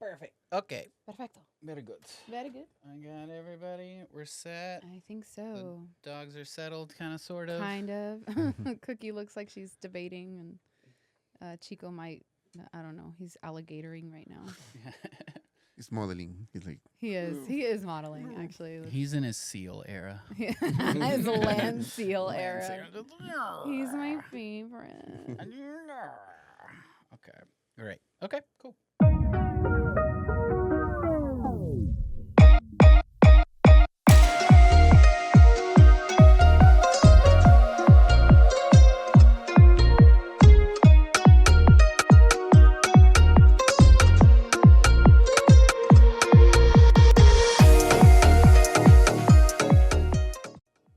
Perfect. Okay. Perfecto. Very good. Very good. I got everybody. We're set. I think The so. dogs are settled, kind of, sort of. Kind of. Cookie looks like she's debating, and Chico might. I don't know. He's alligatoring right now. He's modeling. He's like, He is. He is modeling, actually. He's in his seal era. His land seal Land era. seal. He's my favorite. Okay. Great. Okay. Cool.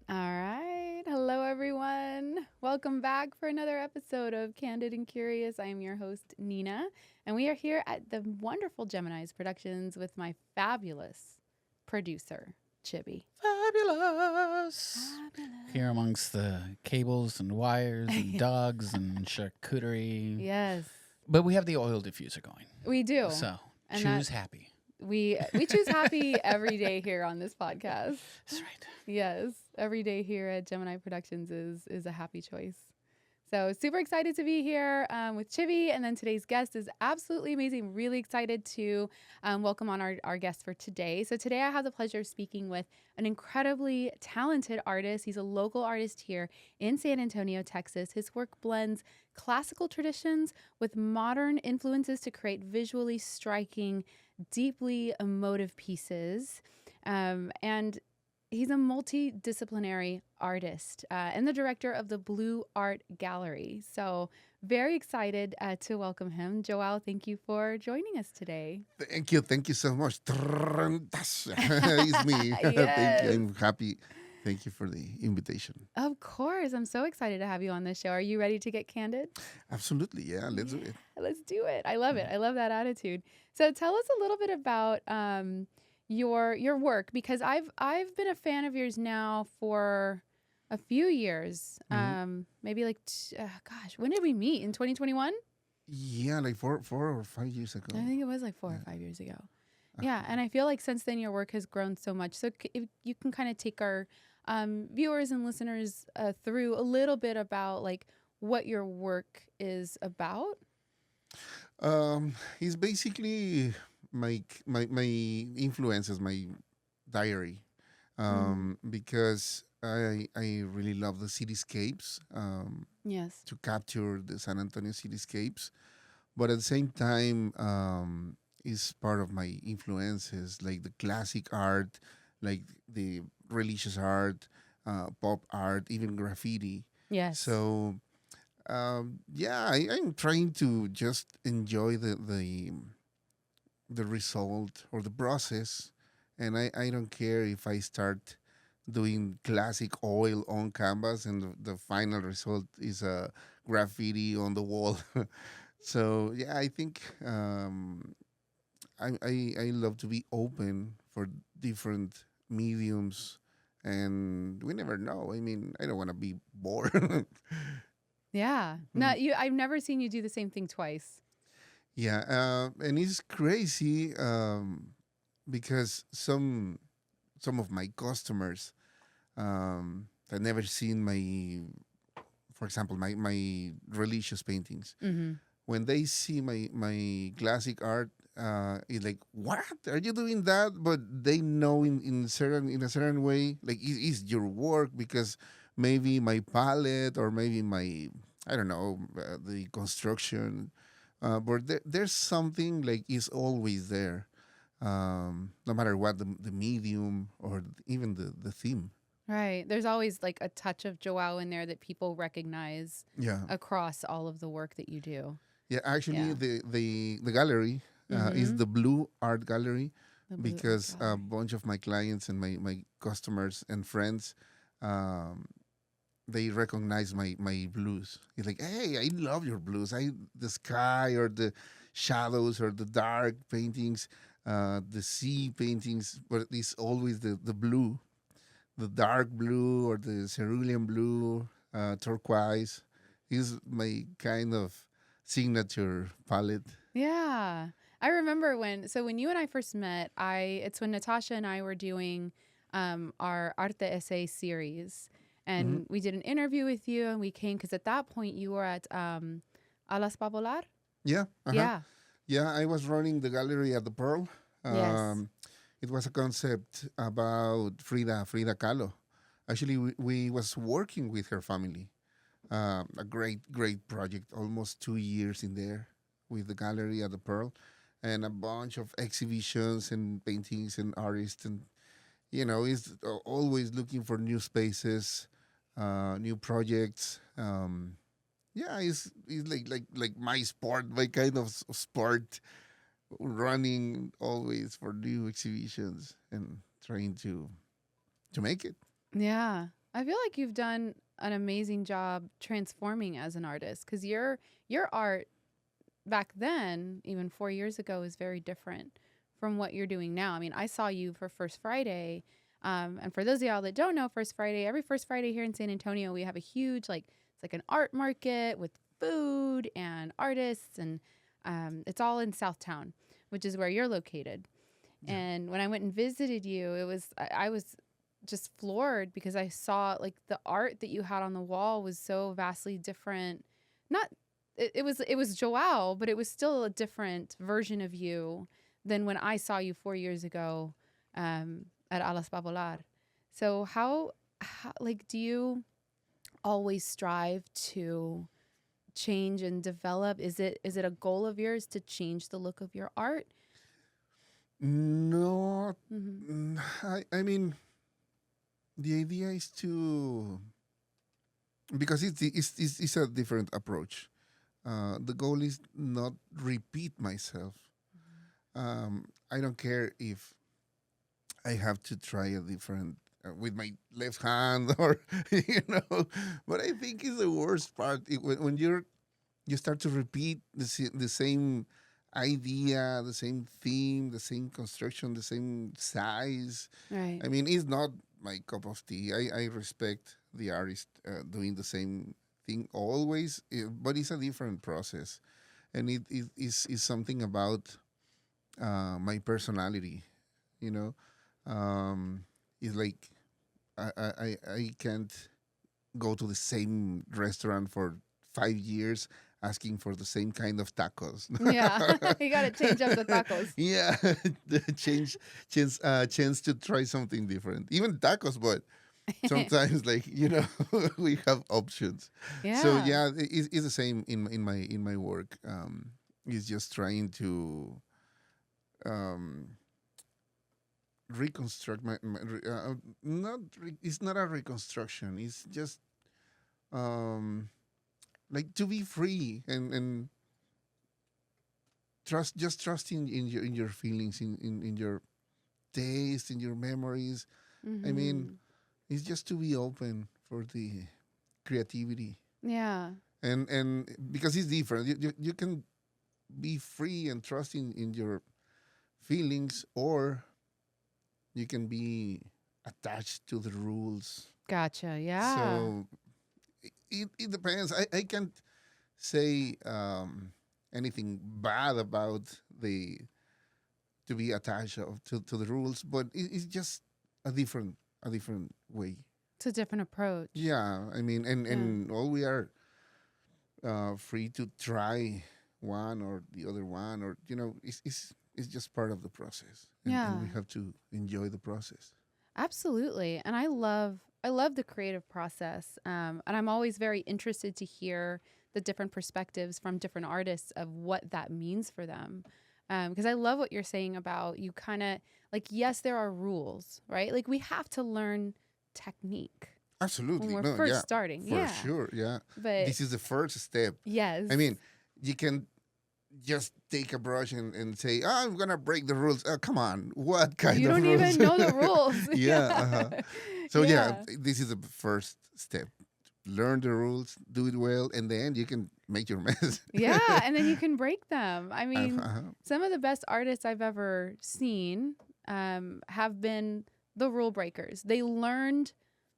All right. Hello, everyone. Welcome back for another episode of Candid and Curious. I am your host, Nina, and we are here at the wonderful Gemini's Productions with my fabulous producer, Chibi. Fabulous. Here amongst the cables and wires and dogs and charcuterie. Yes, But we have the oil diffuser going. we do. So And choose happy. We choose happy every day here on this podcast. That's right. Yes, every day here at Gemini Productions is a happy choice. So super excited to be here with Chibi, and then today's guest is absolutely amazing. Really excited to welcome on our guest for today. So today I have the pleasure of speaking with an incredibly talented artist. He's a local artist here in San Antonio, Texas. His work blends classical traditions with modern influences to create visually striking, deeply emotive pieces. And he's a multidisciplinary artist and the director of the Blue Art Gallery. So very excited to welcome him. Joao, thank you for joining us today. thank you so much. It's me. Thank Yes. you. I'm happy. Thank you for the invitation. Of course. I'm so excited to have you on this show. Are you ready to get candid? Absolutely, yeah. Let's do it. Let's do it. I love it. I love that attitude. So tell us a little bit about your work, because I've been a fan of yours now for a few years. Maybe like gosh, when did we meet? In 2021? Yeah, like four or 5 years ago. I think it was like 4 or 5 years ago. Yeah, and I feel like since then your work has grown so much. So if you can kind of take our viewers and listeners through a little bit about like what your work is about. It's basically my influences, my diary, because I really love the cityscapes. Yes. To capture the San Antonio cityscapes, but at the same time, is part of my influences, like the classic art, like the religious art, pop art, even graffiti. Yes. So, yeah, I'm trying to just enjoy the result or the process, and I don't care if I start doing classic oil on canvas and the final result is a graffiti on the wall. So yeah, I think I love to be open for different mediums, and we never know. I mean, I don't want to be bored. Yeah. No, I've never seen you do the same thing twice. Yeah, and it's crazy because some of my customers have never seen for example, my religious paintings. Mm-hmm. When they see my classic art, it's like, what are you doing that? But they know in a certain way, like it's your work, because maybe my palette or maybe my, I don't know, the construction, but there's something like is always there, no matter what the medium or even the theme. Right. There's always like a touch of Joao in there that people recognize Yeah, across all of the work that you do. yeah. Actually, Yeah. the gallery is Mhm. the Blue Art Gallery, The Blue Art because a Gallery. bunch of my clients and my customers and friends, um, they recognize my blues. It's like, hey, I love your blues. The sky or the shadows or the dark paintings, the sea paintings, but it's always the blue, the dark blue or the cerulean blue, turquoise. Is my kind of signature palette. Yeah. I remember when you and I first met, it's when Natasha and I were doing our Arte Essay series. Hmm. And we did an interview with you, and we came because at that point you were at Alas Pavolar. Yeah. Uh-huh. Yeah. Yeah, I was running the gallery at the Pearl. Yes. It was a concept about Frida Kahlo. Actually, we was working with her family. A great project. Almost 2 years in there with the gallery at the Pearl, and a bunch of exhibitions and paintings and artists. And it's always looking for new spaces, new projects. Yeah, it's like my sport, my kind of sport, running always for new exhibitions and trying to make it. Yeah. I feel like you've done an amazing job transforming as an artist because your art back then, even 4 years ago, is very different from what you're doing now. I mean, I saw you for First Friday. And for those of y'all that don't know, First Friday, every First Friday here in San Antonio, we have a huge, it's like an art market with food and artists. And it's all in Southtown, which is where you're located. Yeah. And when I went and visited you, I was just floored because I saw like the art that you had on the wall was so vastly different. Not it was Joao, but it was still a different version of you than when I saw you 4 years ago at Alas Pavolar. So how like do you always strive to change and develop? Is it a goal of yours to change the look of your art? No, Mm-hmm. I mean, the idea is to, because it's a different approach. The goal is not repeat myself. I don't care if I have to try a different with my left hand or but I think it's the worst part when you start to repeat the same idea, the same theme, the same construction, the same size. Right. I mean, it's not my cup of tea. I respect the artist doing the same thing always, but it's a different process, and it is something about my personality. You know, it's like I can't go to the same restaurant for 5 years asking for the same kind of tacos. Yeah. You got to change up the tacos. Yeah, the chance to try something different. Even tacos, but sometimes we have options. So Yeah. yeah, it's the same in my work. It's just trying to um, reconstruct not it's not a reconstruction. It's just um, like to be free and trust in your feelings, in your taste, in your memories. I Mm-hmm. mean, it's just to be open for the creativity, Yeah. and because it's different, you can be free and trust in your feelings, or you can be attached to the rules. Gotcha. Yeah. So it depends. I can't say anything bad about the to be attached to the rules, but it's just a different way. It's a different approach. Yeah, I mean, Yeah. and all we are free to try one or the other one, or it's just part of the process, and we Yeah. have to enjoy the process. Absolutely. And I love the creative process. And I'm always very interested to hear the different perspectives from different artists of what that means for them. Because I love what you're saying about you kind of like, yes, there are rules, right? Like we have to learn technique when Absolutely, we're no, first yeah, starting. for Yeah. sure, yeah. But This is the first step. yes. I mean, you can just take a brush and say, "Oh, I'm gonna break the rules." Oh, come on, what kind You of don't rules? even know the rules. Yeah. Uh-huh. Yeah. So yeah, Yeah. this is the first step. Learn the rules, do it well, and then you can make your mess. Yeah, and then you can break them. I mean, Uh-huh. some of the best artists I've ever seen have been the rule breakers. They learned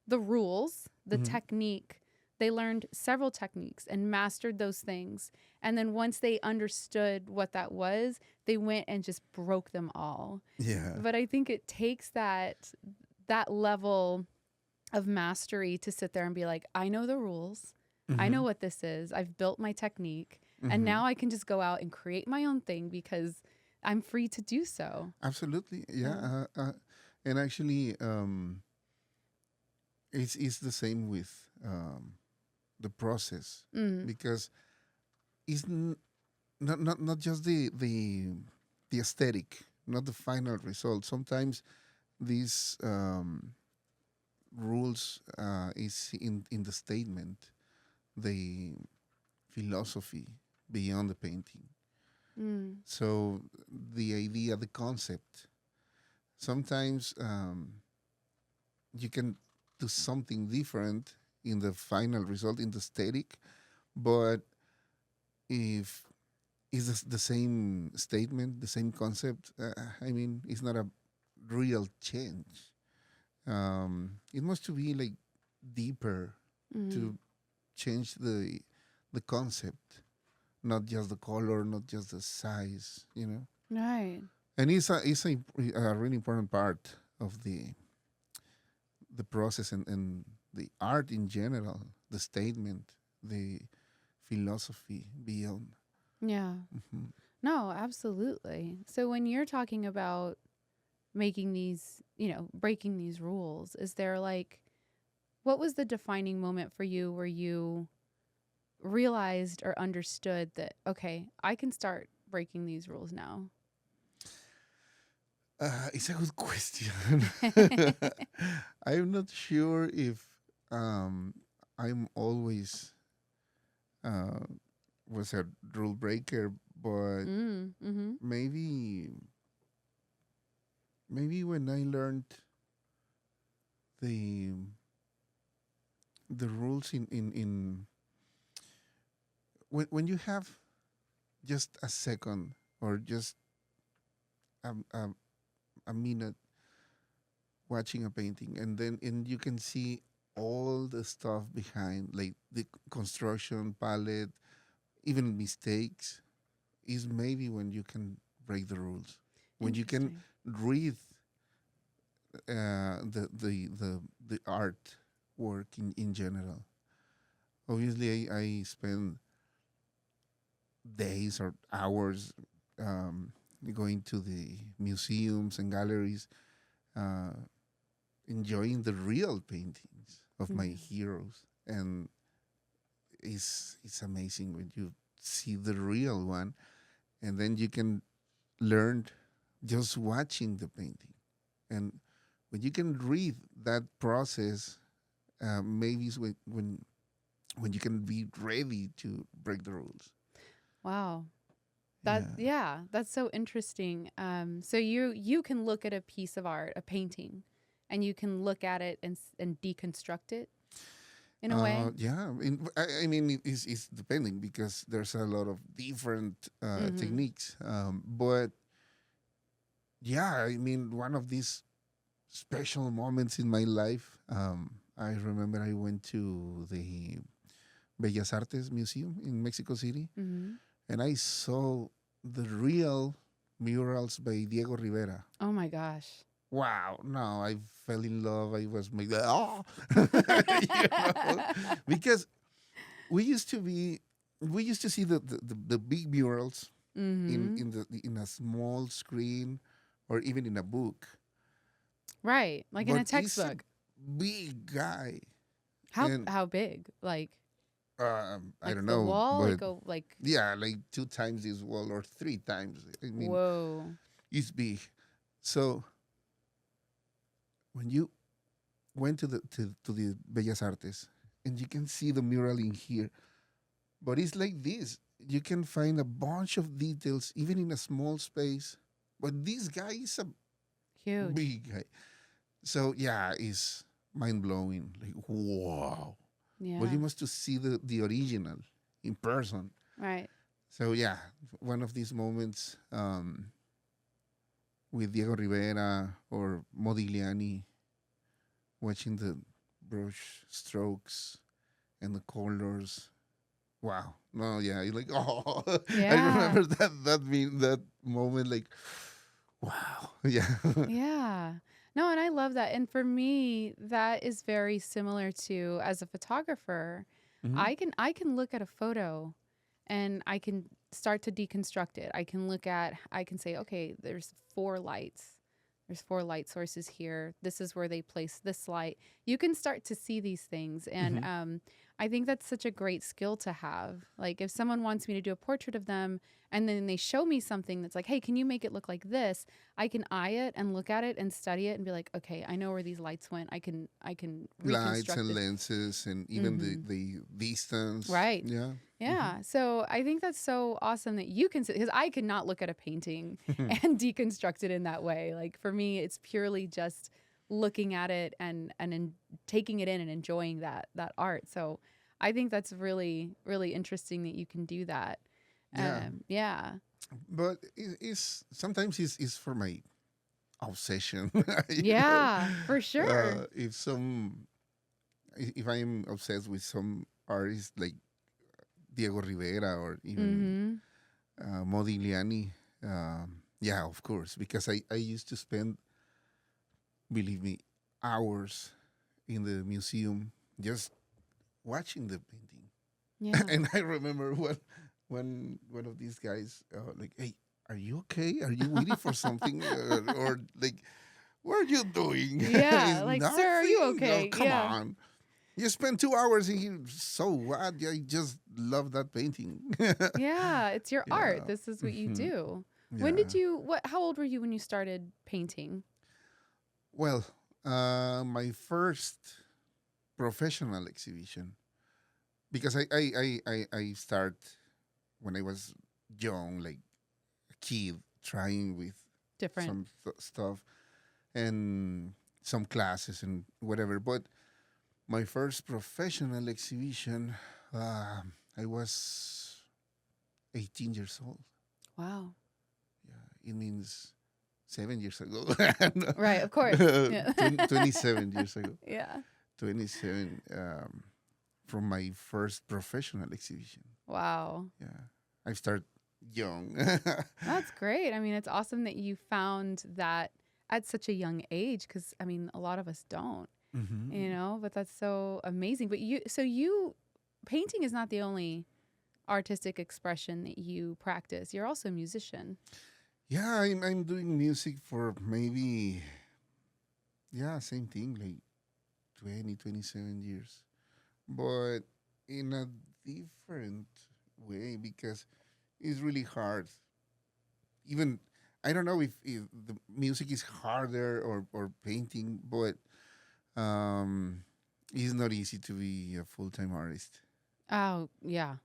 the rules, the Mhm. technique They learned several techniques and mastered those things. And then once they understood what that was, they went and just broke them all. Yeah. But I think it takes that level of mastery to sit there and be like, I know the rules. I know what this is. I've built my technique. And now I can just go out and create my own thing because I'm free to do so. Absolutely. Yeah. And actually, it's the same with the process, because it's not just the aesthetic, not the final result. Sometimes these rules is in the statement, the philosophy beyond the painting. So the idea, the concept. Sometimes you can do something different in the final result, in the aesthetic, but if it's the same statement, the same concept, I mean, it's not a real change. It must be like deeper to change the concept, not just the color, not just the size, you know. Right. And it's a really important part of the process and the art in general, the statement, the philosophy beyond. Yeah. No, absolutely. So when you're talking about making these, breaking these rules, is there like, what was the defining moment for you where you realized or understood that, okay, I can start breaking these rules now? It's a good question. I'm not sure if I'm always uh, was a rule breaker, but maybe when I learned the the rules in when you have just a second or just a, a, a minute watching a painting, and you can see all the stuff behind, like the construction palette, even mistakes, is maybe when you can break the rules, when you can Interesting. read the art work in general. Obviously, I spend days or hours going to the museums and galleries, uh, enjoying the real paintings of my heroes, and it's amazing when you see the real one, and then you can learn just watching the painting, and when you can read that process, maybe it's when you can be ready to break the rules. Wow. Yeah. That's so interesting. So you can look at a piece of art, a painting, and you can look at it and deconstruct it in a way. Yeah, I mean, it's depending because there's a lot of different techniques. But yeah, I mean, one of these special moments in my life, I remember I went to the Bellas Artes Museum in Mexico City, and I saw the real murals by Diego Rivera. Oh my gosh. Wow, no, I fell in love. I was like, oh, you know, because we used to see the big murals in a small screen or even in a book. Right. Like in a But he's a textbook. big guy. How And how big? Like I don't the know, wall? but Like yeah, like 2 times this wall or 3 times. I mean, whoa. it's big. So when you went to the Bellas Artes, and you can see the mural in here, but it's like this. You can find a bunch of details even in a small space. But this guy is a Huge. big guy. So yeah, it's mind blowing. Like wow. But Yeah. you must to see the original in person. Right. So yeah, one of these moments with Diego Rivera or Modigliani, watching the brush strokes and the colors. Wow. No, yeah, you're like, oh, I Yeah. remember that moment, like, wow. Yeah. Yeah. No, and I love that. And for me, that is very similar to as a photographer, Hmm. I can look at a photo and I can start to deconstruct it. I can say, okay, there's four lights. There's four light sources here. This is where they place this light. You can start to see these things. And Hmm. I think that's such a great skill to have. Like if someone wants me to do a portrait of them and then they show me something that's like, hey, can you make it look like this? I can eye it and look at it and study it and be like, okay, I know where these lights went. I can Lights reconstruct and this. lenses and even Hmm. the distance. Right. Yeah. Hmm. Yeah. So I think that's so awesome that you can, because I could not look at a painting and deconstruct it in that way. Like for me, it's purely just looking at it and taking it in and enjoying that art. So I think that's really, really interesting that you can do that. Yeah. Yeah. But it's sometimes it's for my obsession. Yeah, for sure. If if I am obsessed with some artist like Diego Rivera or even Mm-hmm. Modigliani, yeah, of course, because I used to spend, believe me, hours in the museum just watching the painting. Yeah. And I remember one of these guys like, hey, are you okay? Are you waiting for something? Or like, what are you doing? Yeah. It's Like, sir, are you nothing. Oh, okay? come Yeah. on. You spent 2 hours in here. So what? I just love that painting. Yeah. It's your art. Yeah. This is what you Hmm. do. Yeah. How old were you when you started painting? Well, my first professional exhibition, because I start when I was young, like a kid, trying with Different. some stuff and some classes and whatever. But my first professional exhibition, uh, I was 18 years old. Wow. Yeah, it means 7 years ago. Right. Of course. No, Yeah. 27 years ago. Yeah. 27 from my first professional exhibition. Wow. Yeah, I start young. That's great. I mean, it's awesome that you found that at such a young age because, I mean, a lot of us don't, Hmm. but that's so amazing. But painting is not the only artistic expression that you practice. You're also a musician. Yeah, I'm doing music for maybe, yeah, same thing, like 27 years. But in a different way because it's really hard. Even I don't know if the music is harder or painting, but um, it's not easy to be a full time artist. Oh, yeah.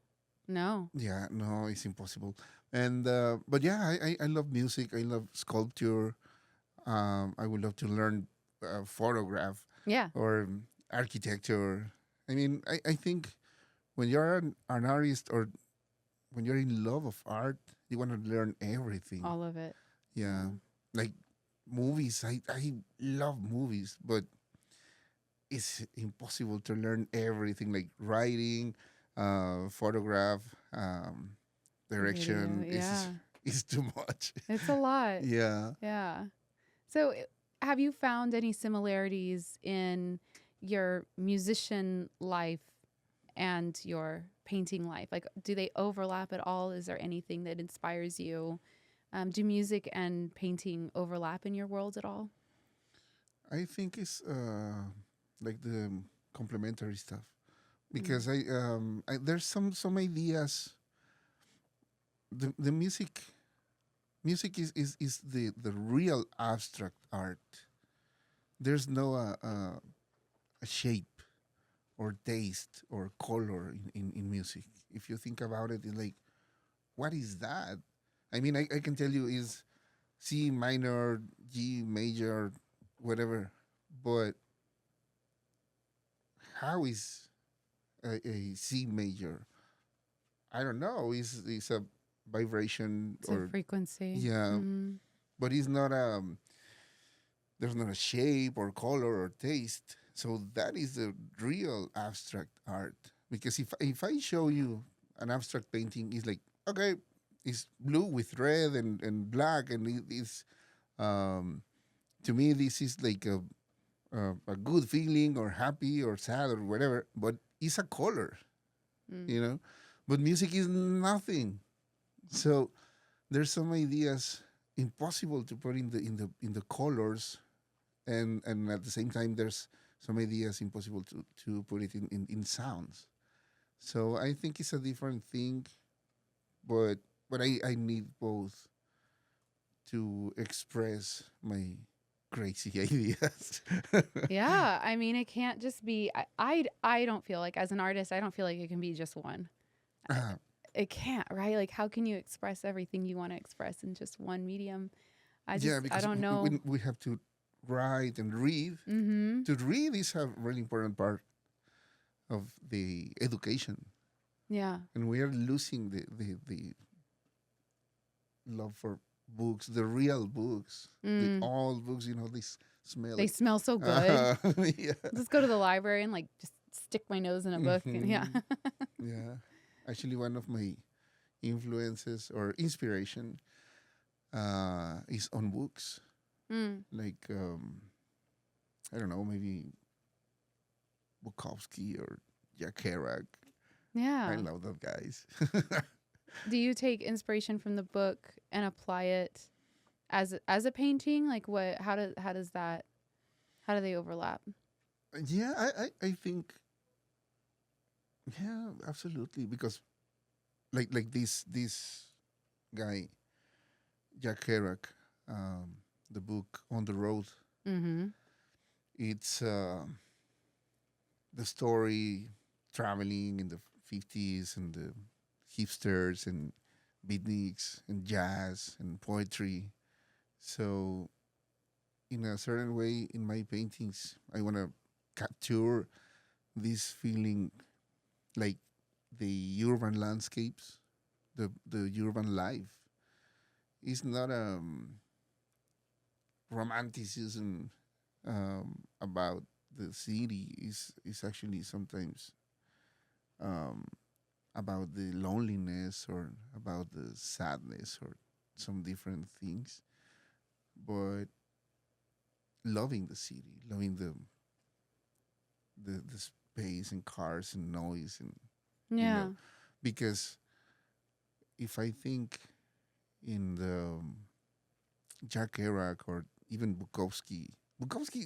No. Yeah, no, it's impossible. And but yeah, I love music. I love sculpture. I would love to learn photograph Yeah. or architecture. I mean, I think when you're an artist or when you're in love of art, you want to learn everything. All of it. Yeah, Yeah. like movies. I love movies, but it's impossible to learn everything. Like writing, photograph, Video. direction Yeah. is too much. It's a lot. Yeah. Yeah. So, have you found any similarities in your musician life and your painting life? Like, do they overlap at all? Is there anything that inspires you? Do music and painting overlap in your world at all? I think it's like the complementary stuff Mm. because there's some ideas. The music is the real abstract art. There's no a shape or taste or color in music. If you think about it, it's like, what is that? I mean, I can tell you is C minor, G major, whatever. But how is a C major? I don't know. Is a vibration It's a or frequency. yeah, Mm-hmm. but it's not there's not a shape or color or taste. So that is the real abstract art Because if I show you an abstract painting, it's like, okay, it's blue with red and black, and it is, um, to me this is like a good feeling or happy or sad or whatever, but it's a color, Mm. you know. But music is nothing. So there's some ideas impossible to put in the colors, and at the same time there's some ideas impossible to put it in sounds. So I think it's a different thing, but I need both to express my crazy ideas. Yeah, I mean, it can't just be. I don't feel like as an artist, I don't feel like it can be just one. Ah, It can't, right? Like, how can you express everything you want to express in just one medium? yeah, I because don't know. we have to write and read. Mm-hmm. To read is a really important part of the education, Yeah. and we are losing the love for books, the real books, the Mm. old books. This smell They like. smell so good. Yeah. Just go to the library and like just stick my nose in a book and yeah. Mhm. Yeah. Actually, one of my influences or inspiration is on books. Mm. Like, I don't know, maybe Bukowski or Jack Kerouac. I Yeah. love those guys. Do you take inspiration from the book and apply it as a painting? Like what how does that how do they overlap? Yeah, I think, yeah, absolutely. Because like this guy, Jack Kerouac, the book On the Road, Mm-hmm. it's the story traveling in the 50s and the hipsters and beatniks and jazz and poetry. So, in a certain way, in my paintings, I want to capture this feeling, like the urban landscapes, the urban life. It's not romanticism about the city. Is actually sometimes um, about the loneliness or about the sadness or some different things. But loving the city, loving the space and cars and noise, and you Yeah. know because if I think in the Jack Kerouac or even Bukowski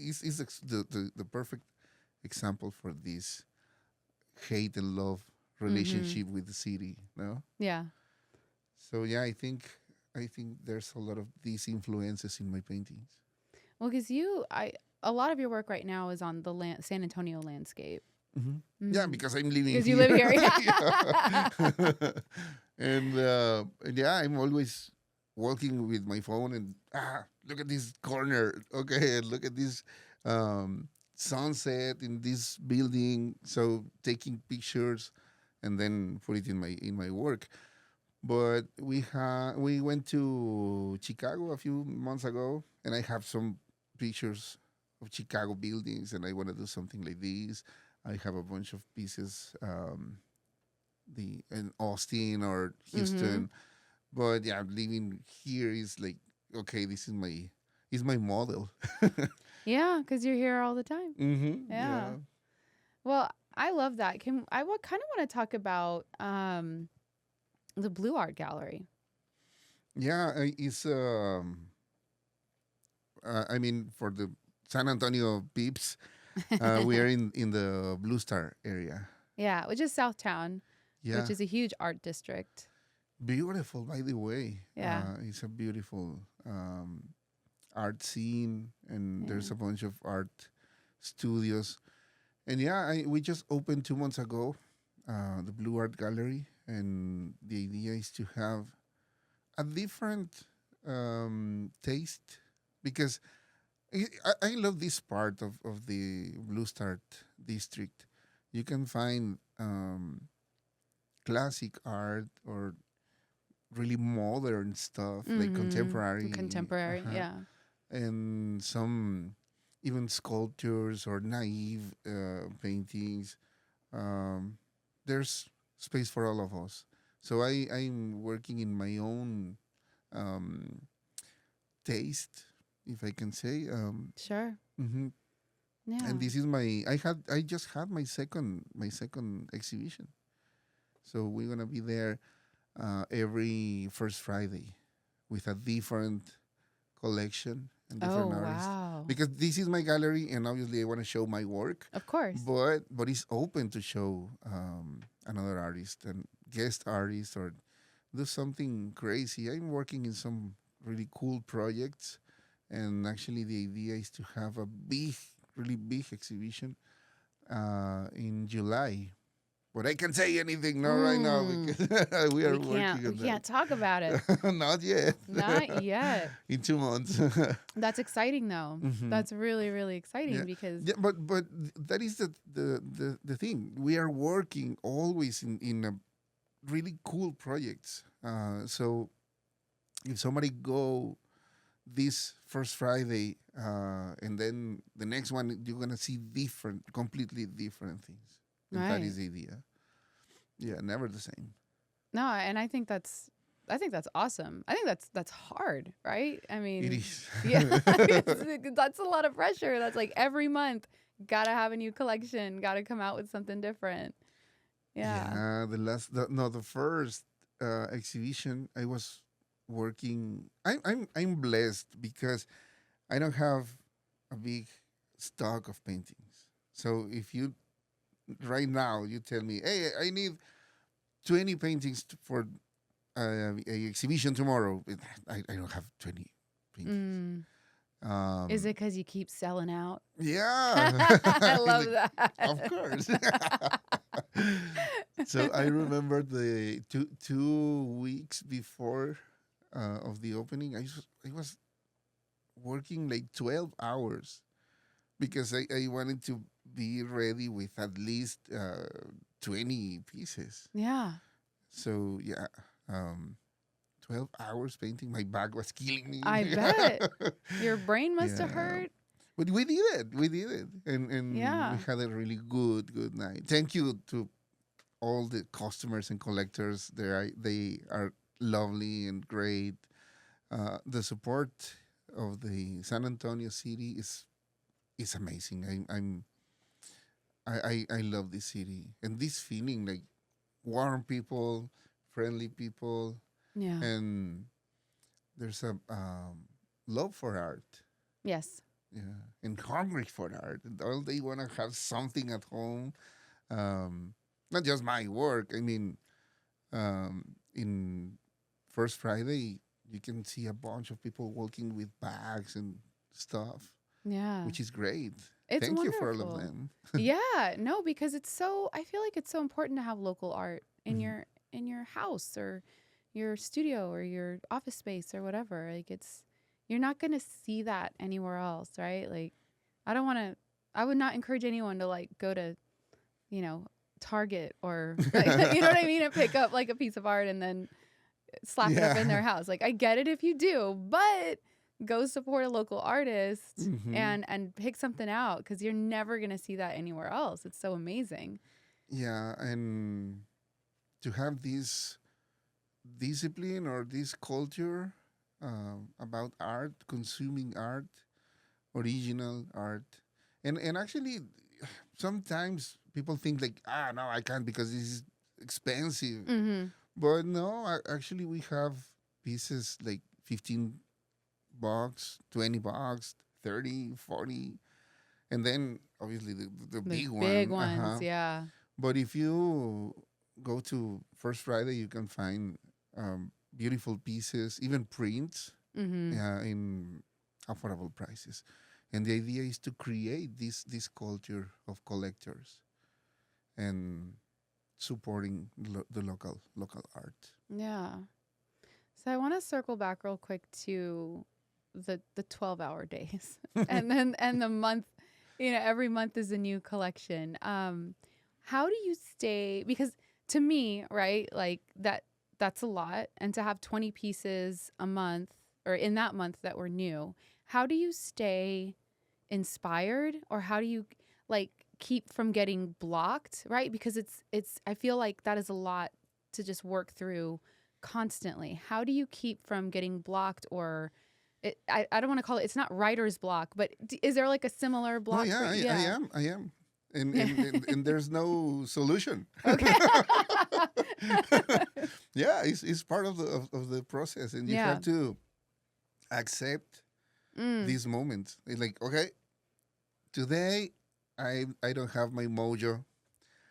is the perfect example for this hate and love Mm-hmm. relationship with the city. No, Yeah. so yeah, I think there's a lot of these influences in my paintings. Well, because a lot of your work right now is on the San Antonio landscape. Hmm. Yeah, Mm. because I'm living Because you here. live here, yeah. Yeah. And yeah, I'm always walking with my phone and look at this corner. Okay, and look at this sunset in this building. So taking pictures and then put it in my work. But we went to Chicago a few months ago, and I have some pictures of Chicago buildings, and I want to do something like this. I have a bunch of pieces, the in Austin or Mm-hmm. Houston, but yeah, living here is like, okay, this is my model. Yeah, because you're here all the time. Yeah. Yeah. Well, I love that. I kind of want to talk about the Blue Art Gallery. Yeah, it's I mean, for the San Antonio peeps, we are in the Blue Star area. Yeah, which is Southtown, which Yeah, is a huge art district. beautiful, by the way. Yeah. It's a beautiful art scene, and Yeah. there's a bunch of art studios. And yeah, we just opened 2 months ago the Blue Art Gallery, and the idea is to have a different taste, because I love this part of the Blue Star district. You can find classic art or really modern stuff like Mm-hmm. contemporary, Contemporary. Yeah. and some even sculptures or naive paintings. Um, there's space for all of us. So I'm working in my own um, taste, if I can say. Sure. Mhm. Yeah. And this is I just had my second exhibition. So we're gonna be there every first Friday with a different collection and Oh, different artists. wow. Because this is my gallery, and obviously I want to show my work, Of course. but it's open to show another artist and guest artist or do something crazy. I'm working in some really cool projects, and actually the idea is to have a really big exhibition in July. But I can't say anything not right now Mm. because we are We can't working we on can't talk about it. that. Not yet. Not yet. In 2 months. That's exciting though. Mhm. That's really, really exciting Yeah. because Yeah, but that is the thing. We are working always in a really cool projects. So if somebody go this first Friday, and then the next one you're gonna see completely different things, and that right. is the idea. Yeah, never the same. No, and I think that's awesome. I think that's hard, right? I It mean, is. yeah, that's a lot of pressure. That's like every month, gotta have a new collection, gotta come out with something different. Yeah. Yeah, the first exhibition I was working. I'm blessed because I don't have a big stock of paintings. So if you right now you tell me, hey, I need 20 paintings for a exhibition tomorrow, I don't have 20 paintings. Mm. Is Um, it because you keep selling out? yeah, I love Like, that. of course. So I remember the two weeks before of the opening, I was working like 12 hours because I wanted to be ready with at least 20 pieces. Yeah, So yeah, um, 12 hours painting. My back was killing me. I bet your brain must have Yeah. hurt. But we did it. We did it, and we Yeah. had a really good night. Thank you to all the customers and collectors. They are lovely and great. The support of the San Antonio city is amazing. I love this city and this feeling like warm people, friendly people, Yeah. and there's a love for art. Yes. Yeah, and hungry for art. And all they want to have something at home. Not just my work. I mean, in First Friday, you can see a bunch of people walking with bags and stuff, Yeah. which is great. It's Thank you for all of wonderful. them. Yeah, no, because it's so I feel like it's so important to have local art in Mhm. your house or your studio or your office space or whatever. Like it's you're not going to see that anywhere else, right? Like I would not encourage anyone to like go to, you know, Target or like, you know what I mean, and pick up like a piece of art and then slap it up in their Yeah. house. Like I get it if you do, but go support a local artist Hmm. and pick something out because you're never gonna see that anywhere else. It's so amazing. Yeah, and to have this discipline or this culture about art, consuming art, original art, and actually sometimes people think like no I can't because this is expensive, Mm-hmm. but no, actually we have pieces like 15 bucks, 20 bucks, 30, 40, and then obviously the The big big one. ones, yeah. But if you go to First Friday, you can find beautiful pieces, even prints, Mm-hmm. in affordable prices. And the idea is to create this culture of collectors and supporting the local art. Yeah. So I want to circle back real quick to the 12-hour days and the month, you know, every month is a new collection. How do you stay because to me, right, like that's a lot and to have 20 pieces a month or in that month that were new, how do you stay inspired or how do you like keep from getting blocked, right? Because I feel like that is a lot to just work through constantly. How do you keep from getting blocked or I don't want to call it, it's not writer's block, but is there like a similar No, block? yeah, I am. And there's no solution. Okay. Yeah, it's part of the process, and you Yeah. have to accept these moments. It's like, okay, today I don't have my mojo,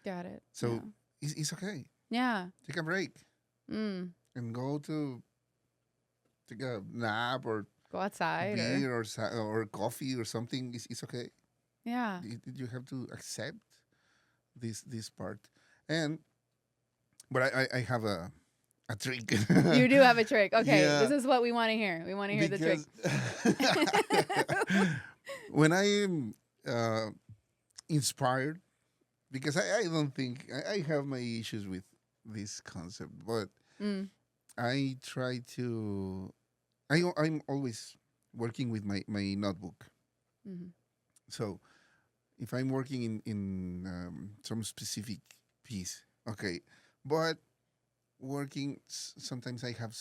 Got it. so it's okay. Yeah. Take a break Mm. and go to take a nap or Go outside. beer or coffee or something. It's okay. Yeah. You have to accept this part, but I have a trick. You do have a trick. Okay. Yeah. This is what we want to hear. We want to hear the trick. When I am inspired, because I don't think I have my issues with this concept, but I try to. I'm always working with my notebook. Mhm. So if I'm working in some specific piece, okay, but working sometimes I have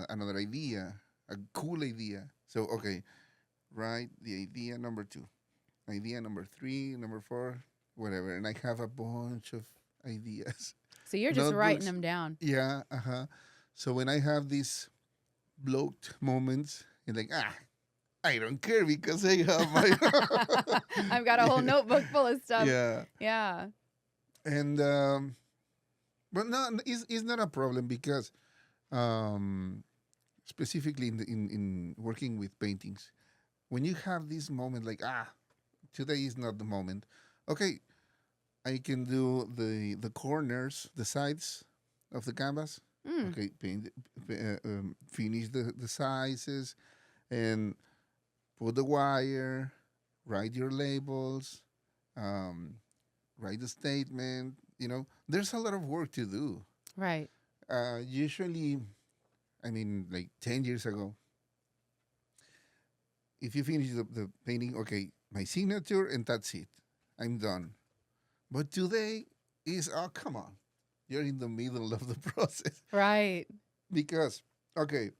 another idea, a cool idea. So okay, write the idea number 2, idea number 3, number 4, whatever, and I have a bunch of ideas. So you're just writing Notebooks. them down. Yeah, So when I have these blocked moments, it's like I don't care because I have my. I've got a whole notebook full of stuff. Yeah. Yeah. And but no, it's not a problem because specifically in working with paintings, when you have this moment like today is not the moment. Okay, I can do the corners, the sides of the canvas. Okay, finish the sizes and put the wire, write your labels, write the statement. There's a lot of work to do. Right. Usually, I mean, like 10 years ago, if you finish the painting, okay, my signature and that's it. I'm done. But today is, come on. You're in the middle of the process. Right. Because, okay,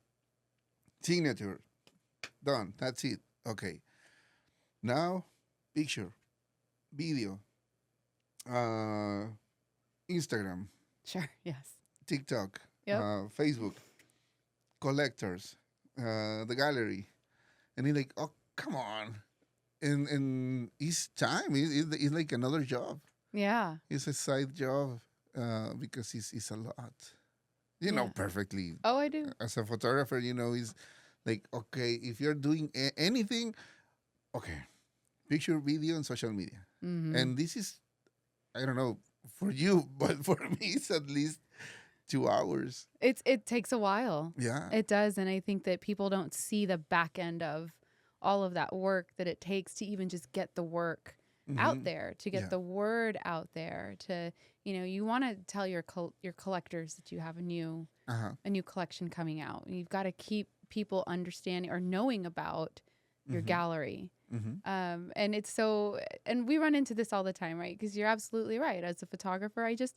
signature, done. That's it. Okay. Now, picture, video, Instagram, Sure. Yes. TikTok, Yep. Facebook, collectors, the gallery. And he's like, oh, come on. And it's time. It's like another job. Yeah. It's a side job because it's a lot. You know Yeah. perfectly. Oh, I do. As a photographer, it's like, okay, if you're doing anything, okay, picture, video, and social media. Mm-hmm. And this is, I don't know, for you, but for me, it's at least 2 hours. It takes a while. Yeah. It does. And I think that people don't see the back end of all of that work that it takes to even just get the work out there, to get the word out there, to, you want to tell your collectors that you have a new collection coming out. You've got to keep people understanding or knowing about your gallery. And it's so, and we run into this all the time, right? Because you're absolutely right. As a photographer, I just,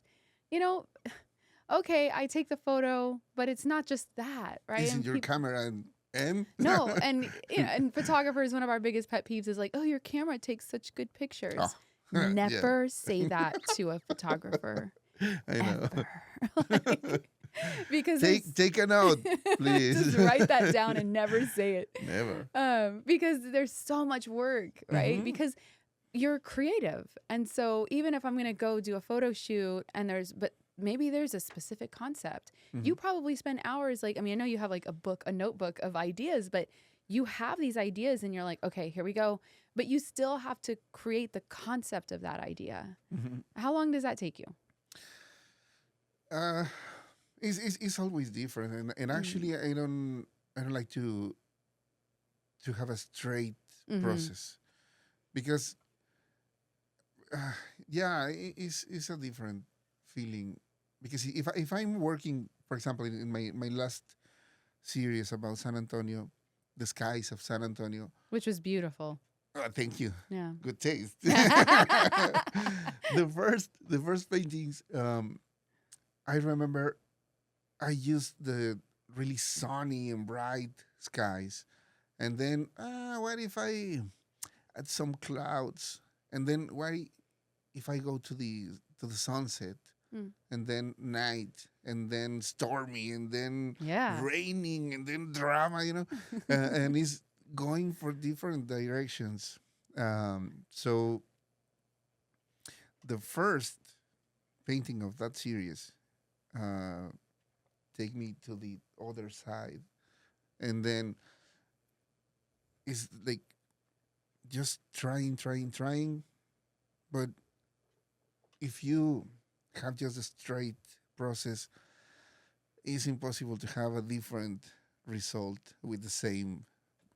okay, I take the photo, but it's not just that, right? Isn't your camera and no, and photographer is one of our biggest pet peeves is like, oh, your camera takes such good pictures. Never say that to a photographer. I know. Like, because take a note, please. just write that down and never say it. Never. Because there's so much work, right? Because you're creative, and so even if I'm gonna go do a photo shoot but maybe there's a specific concept. You probably spend hours, I know you have like a notebook of ideas, but you have these ideas and you're like, okay, here we go. But you still have to create the concept of that idea. How long does that take you? It's always different, and actually I don't like to have a straight process, because it's a different feeling. Because if I'm working, for example, in my last series about San Antonio, the skies of San Antonio, Which was beautiful. Oh, thank you. Yeah. Good taste. The first paintings, I remember I used the really sunny and bright skies, and then what if I add some clouds, and then why if I go to the sunset, Mm. and then night, and then stormy, and then Yeah. raining, and then drama, and it's going for different directions. So the first painting of that series uh, take me to the other side, and then it's like just trying. But if you have just a straight process, it's impossible to have a different result with the same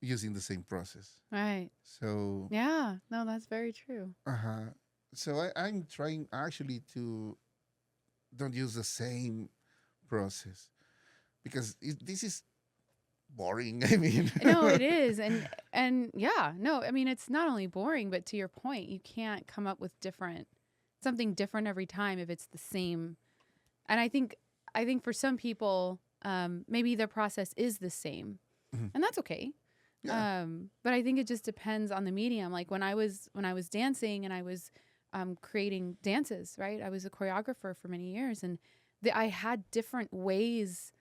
using the same process. Right. So Yeah. No, that's very true. uh-huh. So I'm trying actually to don't use the same process because this is boring. I mean, No, it is. And yeah, no, I mean it's not only boring, but to your point, you can't come up with something different every time if it's the same. And I think for some people, maybe their process is the same. Mhm. And that's okay. Yeah. But I think it just depends on the medium. Like when I was dancing and I was creating dances, right? I was a choreographer for many years, and I had different ways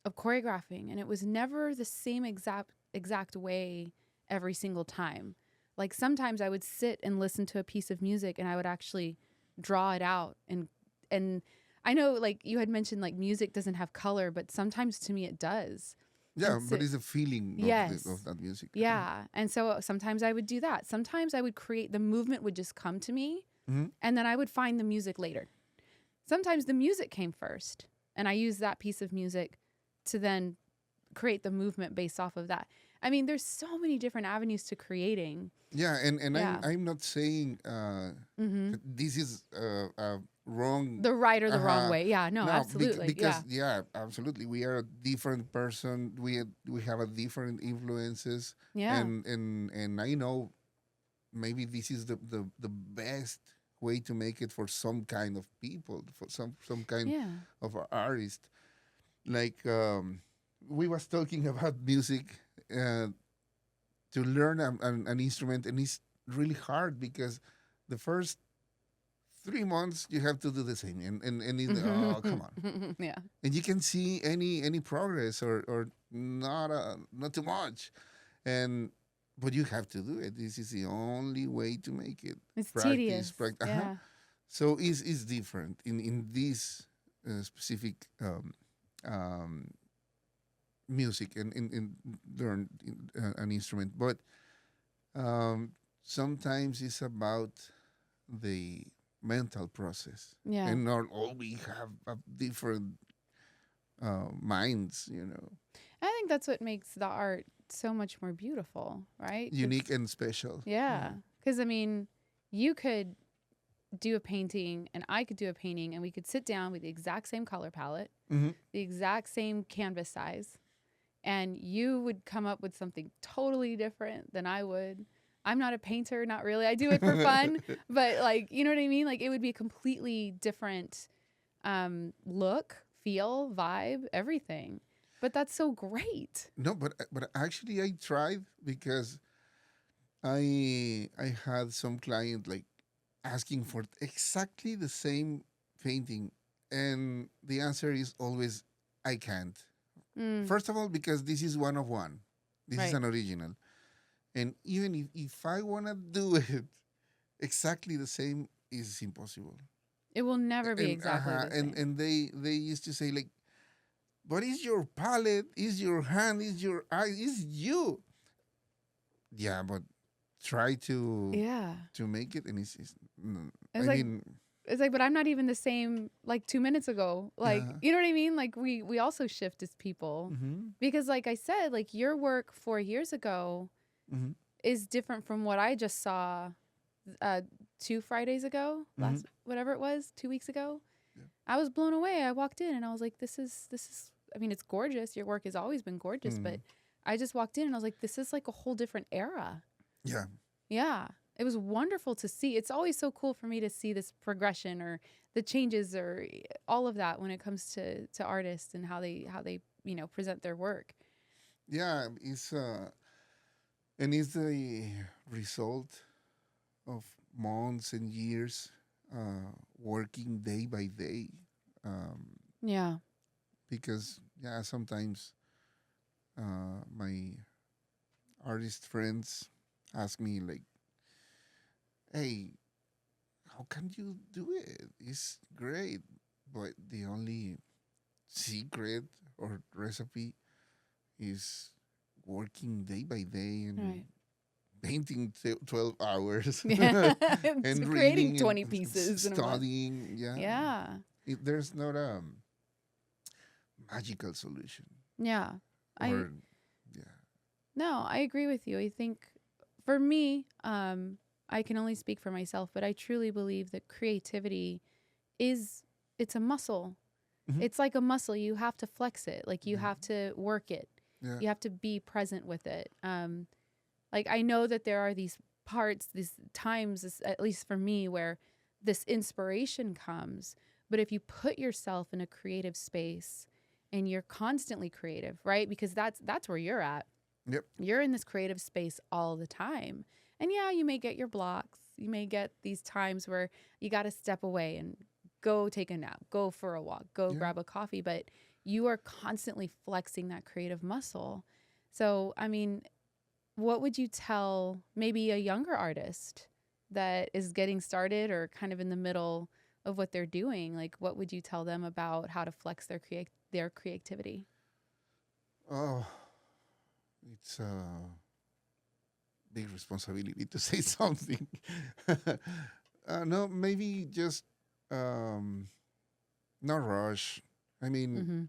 of choreographing, and it was never the same exact way every single time. Like sometimes I would sit and listen to a piece of music, and I would actually draw it out, and I know like you had mentioned like music doesn't have color, but sometimes to me it does. Yeah, And so, but it's a feeling yes. of that music. Yeah. And so sometimes I would do that. Sometimes I would create the movement would just come to me, Mhm. and then I would find the music later. Sometimes the music came first, and I used that piece of music to then create the movement based off of that. I mean, there's so many different avenues to creating. Yeah, and Yeah. I'm not saying Hmm. this is wrong. The right or the wrong Uh-huh. way. Yeah, no, absolutely. Because absolutely, we are a different person. We have a different influences, Yeah. and I know maybe this is the best way to make it for some kind of people, for some kind Yeah. of artist. Like we was talking about music to learn an instrument, and it's really hard because the first 3 months you have to do the same, and oh come on, Yeah. and you can see any progress or not too much, and but you have to do it. This is the only way to make it. It's Practice, tedious. practice. Yeah. So it's different in this specific um, music and in learn an instrument, but sometimes it's about the mental process, Yeah. and not all we have different minds, I think that's what makes the art so much more beautiful, right? unique and special. Yeah. Because, I mean, you could do a painting and I could do a painting and we could sit down with the exact same color palette, Mm-hmm. the exact same canvas size, and you would come up with something totally different than I would. I'm not a painter, not really. I do it for fun, but like, you know what I mean? Like it would be a completely different look, feel, vibe, everything. But that's so great. No, but actually I tried because I had some client like asking for exactly the same painting, and the answer is always I can't. Mm, First of all, because this is one of one. This is right. an original. And even if I want to do it exactly the same, is impossible. It will never be And exactly the same. and they used to say like, but it's your palette, it's your hand, it's your eye, it's you. Yeah, but try Yeah. to make it, and I It's like mean, it's like, but I'm not even the same like 2 minutes ago. Like, yeah. you know what I mean? Like we also shift as people. Mm-hmm. Because like I said, like your work 4 years ago Mm-hmm. is different from what I just saw 2 Fridays ago, last whatever it was, 2 weeks ago. Yeah. I was blown away. I walked in and I was like, this is I mean, it's gorgeous. Your work has always been gorgeous, but I just walked in and I was like, this is like a whole different era. Yeah. Yeah. It was wonderful to see. It's always so cool for me to see this progression or the changes or all of that when it comes to artists and how they present their work. Yeah, it's the result of months and years working day by day. Um, Yeah. because yeah, sometimes my artist friends ask me like, "Hey, how can you do it? It's great, but the only secret or recipe is working day by day and Right. painting 12 hours Yeah. and Creating reading 20 and pieces in a month. studying. Yeah, Yeah. there's not a magical solution Yeah. I or yeah. No, I agree with you. I think for me, I can only speak for myself, but I truly believe that creativity is it's a muscle. Mhm. It's like a muscle. You have to flex it. Like you Yeah, have to work it. yeah, You have to be present with it. Like I know that there are these parts, these times, at least for me, where this inspiration comes. But if you put yourself in a creative space and you're constantly creative, right? Because that's where you're at. yep, You're in this creative space all the time. And yeah, you may get your blocks. You may get these times where you got to step away and go take a nap, go for a walk, go yeah. grab a coffee, but you are constantly flexing that creative muscle. So, I mean, what would you tell maybe a younger artist that is getting started or kind of in the middle of what they're doing? Like, what would you tell them about how to flex their creativity? Oh, it's a big responsibility to say something. No, maybe just um, not rush. I mean, Mm-hmm.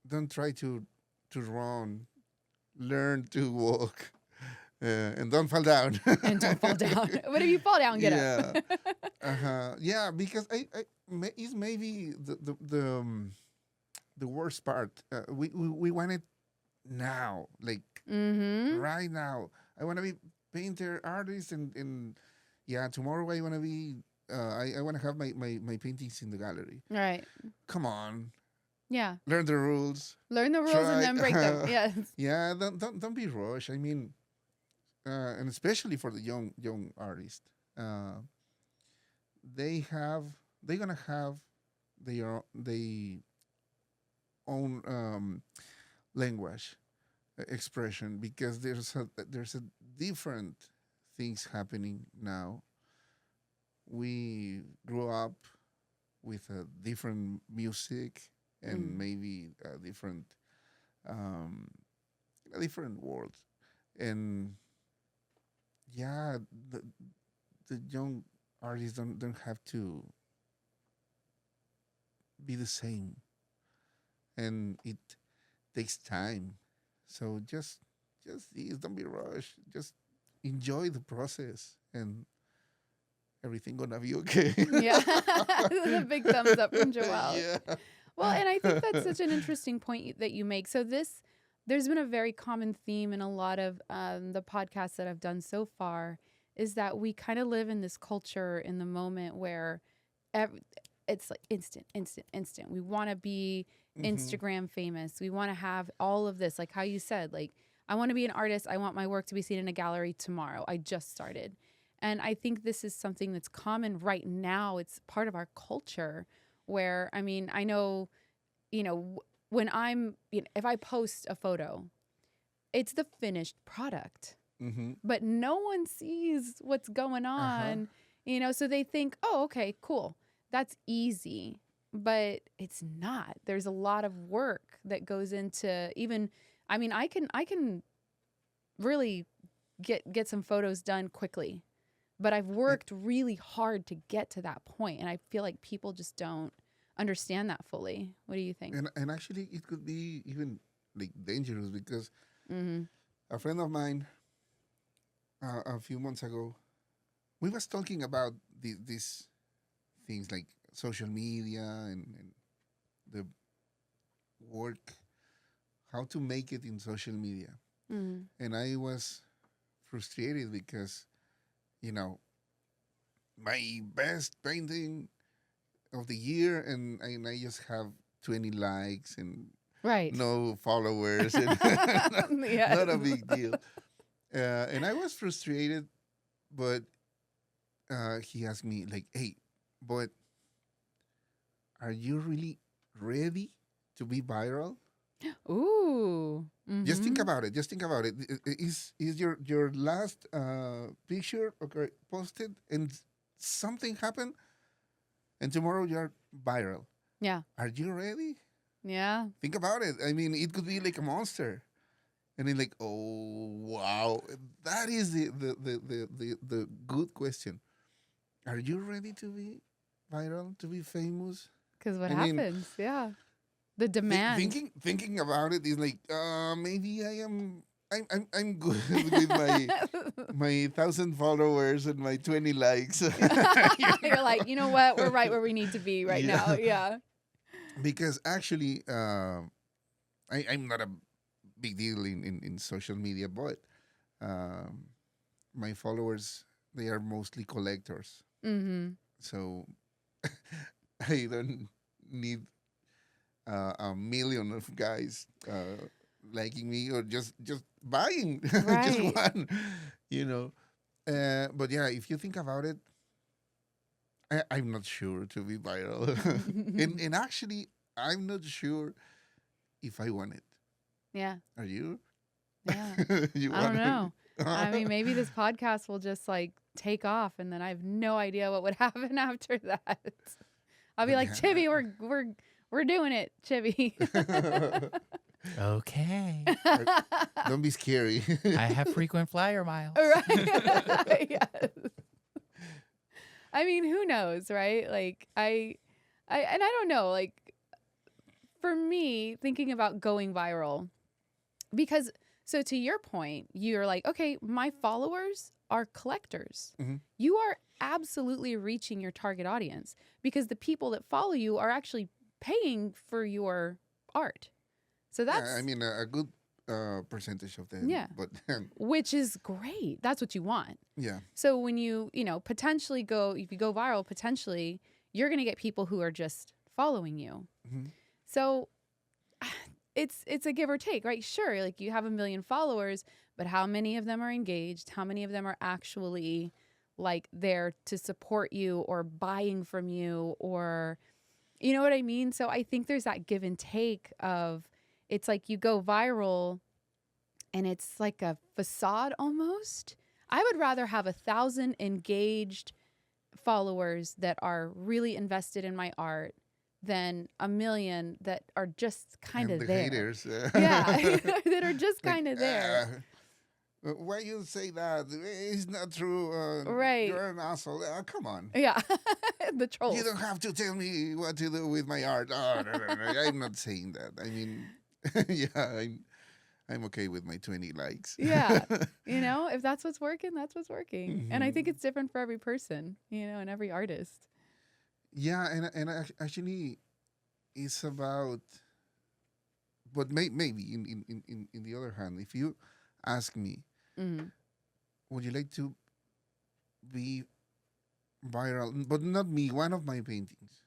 don't try to run. Learn to walk, and don't fall down. And don't fall down. But if you fall down, get Yeah, up. yeah. Because it's maybe the worst part. We want it now, like Mm-hmm. right now. I want to be painter artist, and yeah, tomorrow I want to be. I want to have my paintings in the gallery. Right. Come on, Yeah. learn the rules. Learn the rules and Try. then break them. Yes. Yeah, don't be rushed. I mean, and especially for the young artist, uh, they have they're gonna have their own language expression because there's a different things happening now. We grew up with a different music and Mm. maybe um, a different world, and yeah, the young artists don't have to be the same, and it takes time. So just this, don't be rushed. Just enjoy the process, and everything gonna be okay. Yeah. This is a big thumbs up from Joelle. Yeah. Well, and I think that's such an interesting point that you make. So there's been a very common theme in a lot of the podcasts that I've done so far is that we kind of live in this culture in the moment where ev- it's like instant, instant, instant. We want to be Hmm. Instagram famous. We want to have all of this, like how you said, like I want to be an artist. I want my work to be seen in a gallery tomorrow. I just started. And I think this is something that's common right now. It's part of our culture where, I mean, I know, when if I post a photo, it's the finished product, Hmm. but no one sees what's going Uh-huh. on, so they think, oh, okay, cool. That's easy, but it's not. There's a lot of work that goes into even, I mean, I can really get some photos done quickly, but I've And, worked really hard to get to that point, and I feel like people just don't understand that fully. What do you think? and actually it could be even like dangerous because Mm-hmm. a friend of mine a few months ago we was talking about these things like social media and the work, how to make it in social media. Mm-hmm. And I was frustrated because, you know, my best painting of the year, and I just have 20 likes and Right. no followers, and Yes. not a big deal. And I was frustrated, but he asked me like, "Hey, but are you really ready to be viral?" Ooh. Just think Mhm. about it. Just think about it. Is your last picture okay posted and something happened, and tomorrow you're viral? Yeah. Are you ready? Yeah. Think about it. I mean, it could be like a monster, and then like, oh wow, that is the good question. Are you ready to be viral, to be famous? Because what I mean, happens? Yeah. The demand. thinking about it is like, maybe I'm good with my 1,000 followers and my 20 likes. You You're know? like, you know what? We're right where we need to be right now. Yeah. Yeah. Because actually, I'm not a big deal in social media, but um, my followers, they are mostly collectors. Mm-hmm. So I don't need a million of guys liking me or just buying just Right. one, you know. But yeah, if you think about it, I'm not sure to be viral, and actually, I'm not sure if I want it. Yeah. Are you? Yeah. You I don't want know. it? I mean, maybe this podcast will just like take off, and then I have no idea what would happen after that. I'll be But like, yeah. Chivy, we're doing it, Chivy. Okay. Don't be scary. I have frequent flyer miles. Right. Yes. I mean, who knows, right? Like and I don't know, like for me, thinking about going viral, because so to your point, you're like, okay, my followers are collectors. Mhm. You are absolutely reaching your target audience because the people that follow you are actually paying for your art. So that's Yeah, I mean a good percentage of them. Yeah. But which is great. That's what you want. yeah. So when you potentially if you go viral, potentially you're going to get people who are just following you. Mhm. So it's a give or take, right? Sure, like you have 1 million followers, but how many of them are engaged? How many of them are actually like there to support you or buying from you, or you know what I mean? So I think there's that give and take of, it's like you go viral and it's like a facade almost. I would rather have 1,000 engaged followers that are really invested in my art than 1 million that are just kind And of the there. haters. Yeah, that are just Like, kind of there. Why you say that? It's not true. Right. You're an asshole. Come on. Yeah, the trolls. You don't have to tell me what to do with my art. Oh, no. I'm not saying that. I mean, yeah, I'm okay with my 20 likes. Yeah, if that's what's working, that's what's working. And I think Mhm. it's different for every person, and every artist. Yeah, actually, it's about. But maybe in the other hand, if you ask me, Mm-hmm. would you like to be viral? But not me, one of my paintings.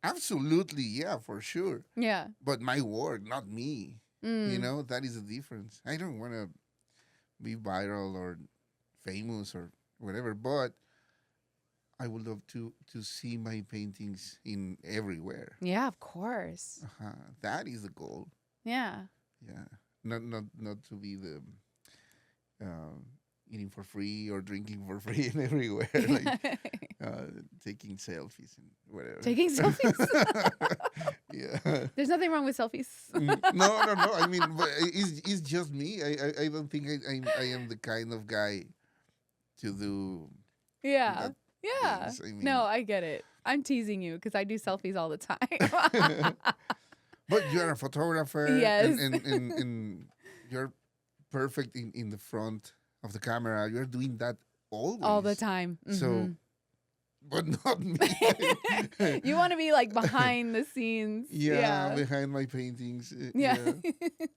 Absolutely, yeah, for sure. Yeah. But my work, not me. Mm. That is the difference. I don't want to be viral or famous or whatever, but I would love to see my paintings in everywhere. Yeah, of course. That is the goal. Yeah. Yeah, not to be the um, eating for free or drinking for free and everywhere, like taking selfies and whatever. Taking selfies. Yeah. There's nothing wrong with selfies. No. I mean, but it's just me. I don't think I am the kind of guy to do Yeah. that. Yeah. Things. I mean, No, I get it. I'm teasing you because I do selfies all the time. but you're a photographer. Yes. And you're perfect in the front of the camera. You're doing that always. All the time. So, but not me. You want to be like behind the scenes. Yeah, behind my paintings. Yeah.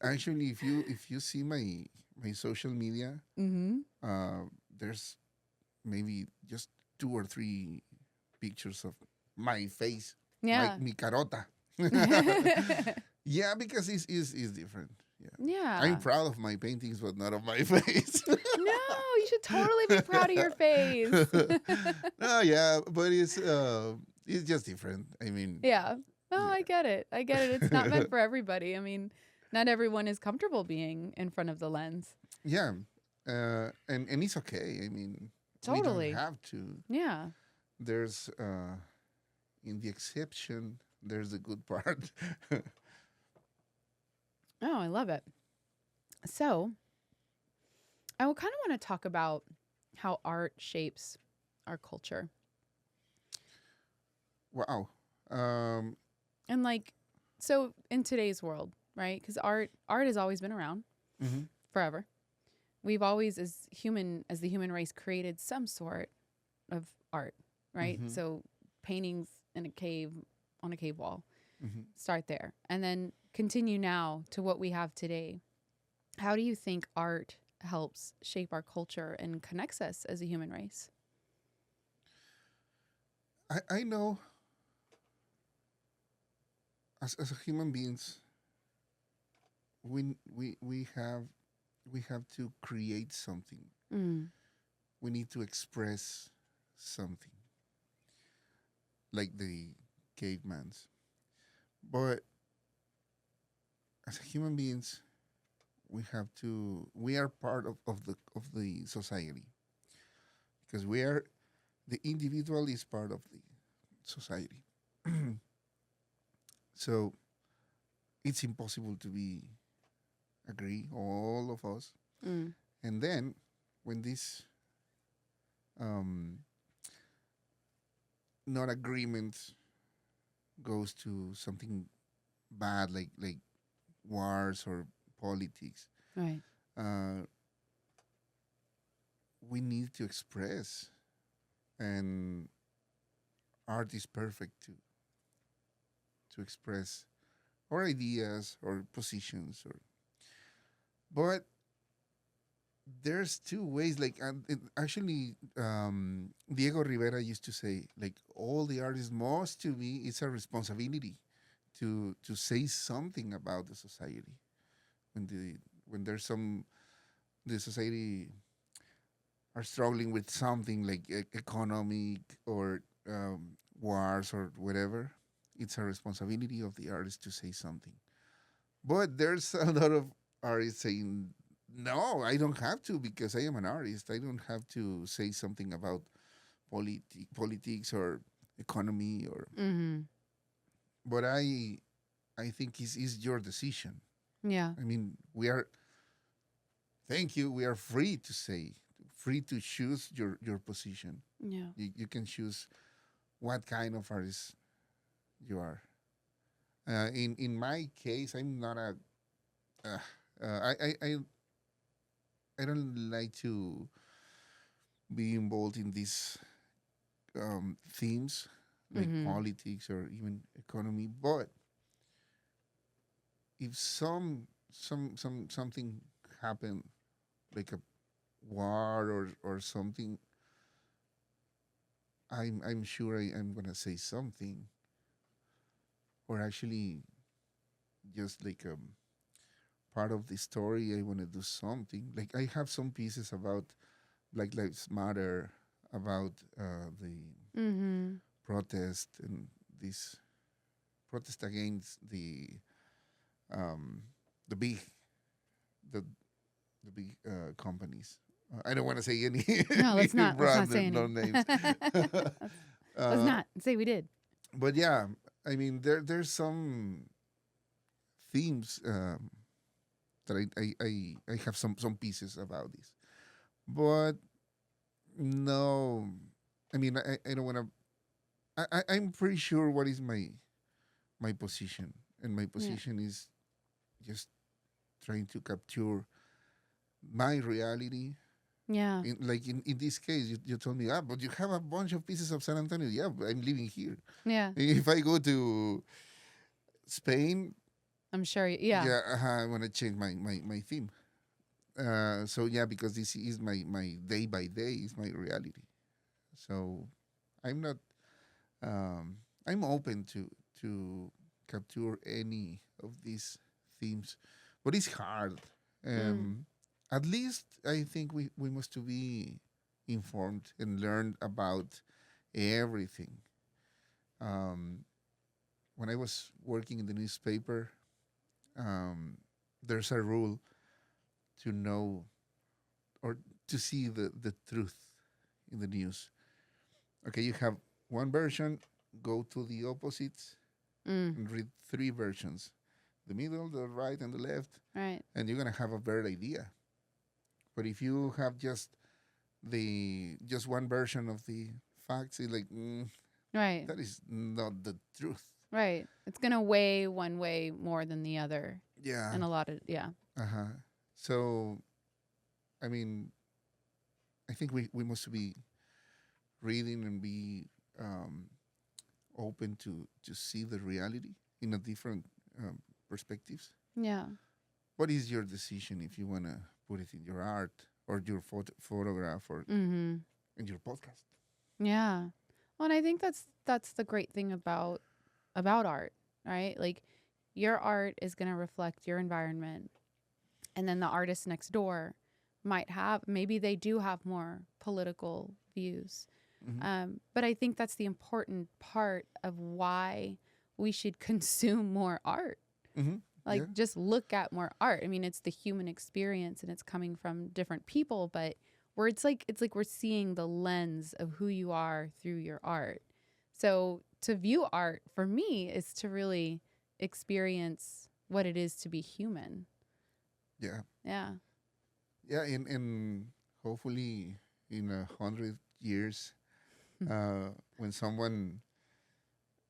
Actually, if you see my social media, Mm-hmm. there's maybe just two or three pictures of my face, Yeah. mi carota. Yeah, because it's different. Yeah. I'm Yeah. proud of my paintings, but not of my face. No, you should totally be proud of your face. No, yeah, but it's just different. I mean, Yeah. No, yeah. I get it. I get it. It's not meant for everybody. I mean, not everyone is comfortable being in front of the lens. Yeah, and it's okay. I mean, we don't Totally. have to. Yeah. There's in the exception, there's the good part. Oh, I love it. So, I kind of want to talk about how art shapes our culture. Wow. Um, And like, so in today's world, right? Because art has always been around mhm. forever. We've always, as the human race, created some sort of art, right? Mhm. So paintings in a cave on a cave wall, Mhm. start there, and then continue now to what we have today. How do you think art helps shape our culture and connects us as a human race? I know as a human beings, we have to create something. Mm. We need to express something, like the cavemans. But as human beings, we are part of the society, because the individual is part of the society. So it's impossible to be agree, all of us. Mm. And then when this um, not agreement goes to something bad, like wars or politics, Right. uh, we need to express, and art is perfect to express our ideas or positions. Or but there's two ways. Like, actually, Diego Rivera used to say, like, all the artists must, to me, it's a responsibility to say something about the society when there's some the society are struggling with something like economic or wars or whatever. It's a responsibility of the artist to say something. But there's a lot of artists saying, no, I don't have to, because I am an artist. I don't have to say something about politics or economy. Or Mm-hmm. but I think is your decision. Yeah. I mean, thank you, we are free to say, free to choose your position. Yeah. You can choose what kind of artist you are. In my case, I'm not a. Uh, I don't like to be involved in these themes like Mm-hmm. politics or even economy. But if something happen, like a war or something, I'm sure I'm gonna say something, or actually just like part of the story. I wanna do something. Like, I have some pieces about Black Lives Matter, about the Mm-hmm. protest, and this protest against um, the big the the big companies. I don't want to say any No, let's any not. Let's not brand, say no any. names. Let's uh, not say we did. but yeah, I mean, there's some themes that I have some pieces about this, but no, I mean, I don't want to. I'm pretty sure what is my position, and my Yeah. position is just trying to capture my reality. Yeah. In this case, you told me, but you have a bunch of pieces of San Antonio. Yeah, but I'm living here. Yeah. If I go to Spain, I'm sure. Yeah. yeah, I want to change my theme. So yeah, because this is my day by day is my reality. So I'm not. Um, I'm open to capture any of these themes, but it's hard. Mm. Um, at least I think we must to be informed and learn about everything. Um, when I was working in the newspaper, um, there's a rule to know or to see the truth in the news. Okay, you have one version, go to the opposites Mm. and read three versions, the middle, the right, and the left, Right. and you're gonna have a better idea. But if you have just one version of the facts, it's like Right. that is not the truth. Right. It's gonna weigh one way more than the other, Yeah. and a lot of yeah. Uh huh. So I mean, I think we must be reading and be um, open to see the reality in a different perspectives. Yeah. What is your decision if you want to put it in your art or your photograph or Mm-hmm. in your podcast? Yeah. Well, and I think that's the great thing about art, right? Like your art is going to reflect your environment, and then the artist next door might have maybe they do have more political views. Mm-hmm. But I think that's the important part of why we should consume more art. Mm-hmm. Like Yeah. just look at more art. I mean, it's the human experience and it's coming from different people, but where it's like we're seeing the lens of who you are through your art. So to view art for me is to really experience what it is to be human. Yeah. Yeah. Yeah. And hopefully in 100 years, when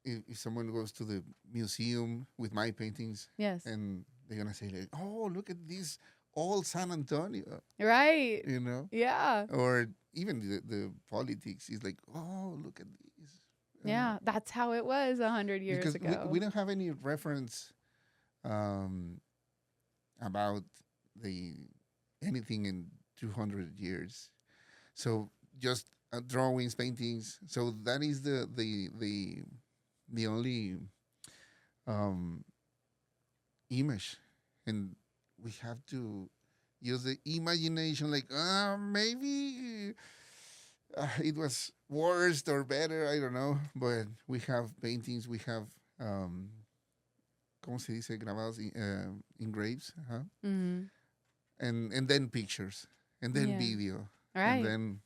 if someone goes to the museum with my paintings Yes. and they're gonna say like, "Oh, look at this old San Antonio," Right. you know, Yeah. or even the politics is like, "Oh, look at this," Yeah. That's how it was 100 years because we ago. don't have any reference um, about the anything in 200 years. So just drawings, paintings. So that is the only um, image, and we have to use the imagination. Like maybe it was worse or better. I don't know, but we have paintings. We have ¿cómo se dice? Grabados, engraves, huh? Mm-hmm. And then pictures, and then Yeah. video, and Right. then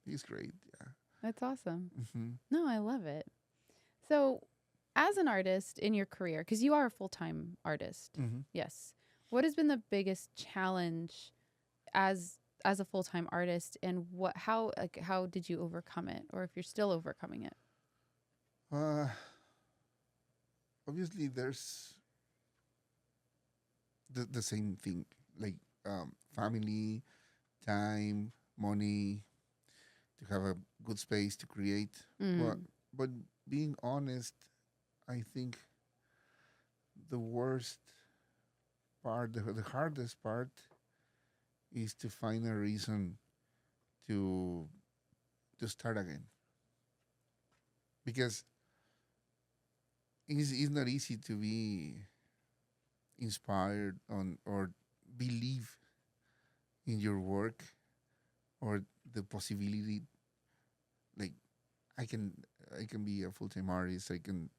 it's great. Yeah. That's awesome. Hmm. No, I love it. So, as an artist in your career, because you are a full time artist, Hmm. yes. What has been the biggest challenge as a full time artist, and how did you overcome it, or if you're still overcoming it? Uh, obviously, there's the same thing, like family, time, money, to have a good space to create. But Mm. but being honest, I think the worst part, the hardest part, is to find a reason to to start again, because it's not easy to be inspired on or believe in your work or the possibility, like i can I can be a full-time artist, I can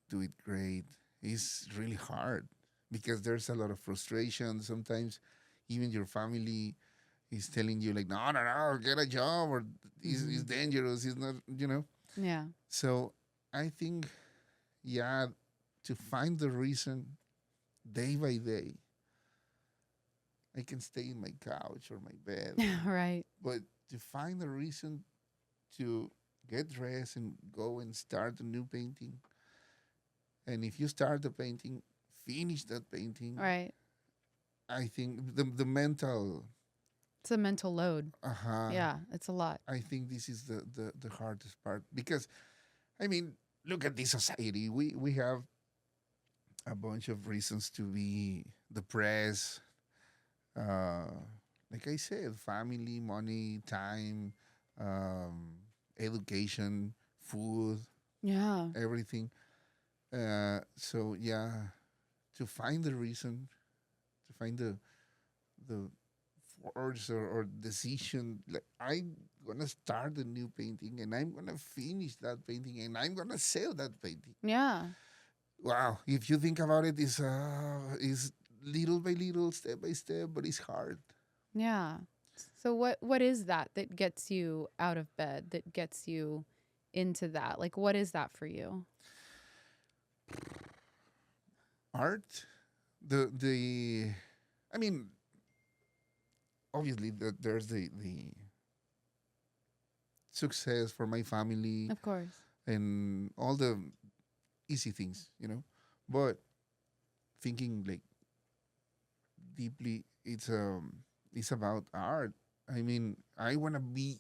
do it great. It's really hard because there's a lot of frustration sometimes. Even your family is telling you like, no, no, no, get a job, or it's Mhm. dangerous, it's not, Yeah. so I think, yeah, to find the reason day by day. I can stay in my couch or my bed, Right. but to find a reason to get dressed and go and start a new painting. And if you start the painting, finish that painting. Right. I think the mental, It's a mental load. uh-huh, Yeah. It's a lot. I think this is the hardest part, because I mean, look at this society. We have a bunch of reasons to be depressed, uh, like I said, family, money, time, um, education, food, Yeah. everything. So yeah, to find the reason, to find the force or decision, like I'm gonna start a new painting and I'm gonna finish that painting and I'm gonna sell that painting. Yeah. Wow, if you think about it, is little by little, step by step, but it's hard. Yeah. So what is that that gets you out of bed, that gets you into that? Like what is that for you? Art, the I mean, obviously there's the success for my family Of course. and all the easy things, but thinking like deeply, it's about art. I mean, I want to be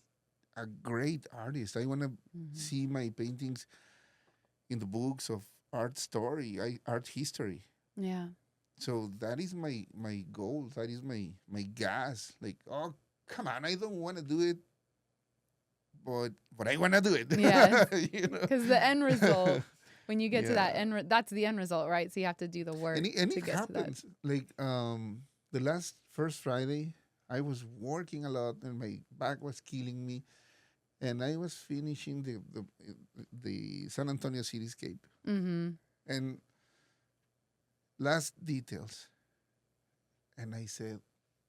a great artist. I want to Mhm. see my paintings in the books of art history. Yeah. So that is my goal. That is my gas. Like, oh, come on, I don't want to do it, but I want to do it. Yes. you know. Cuz the end result when you get to that Yeah. that's the end result, right? So you have to do the work And to it get to that. happens. Like the last first Friday, I was working a lot and my back was killing me, and I was finishing the San Antonio cityscape Mhm. and last details, and I said,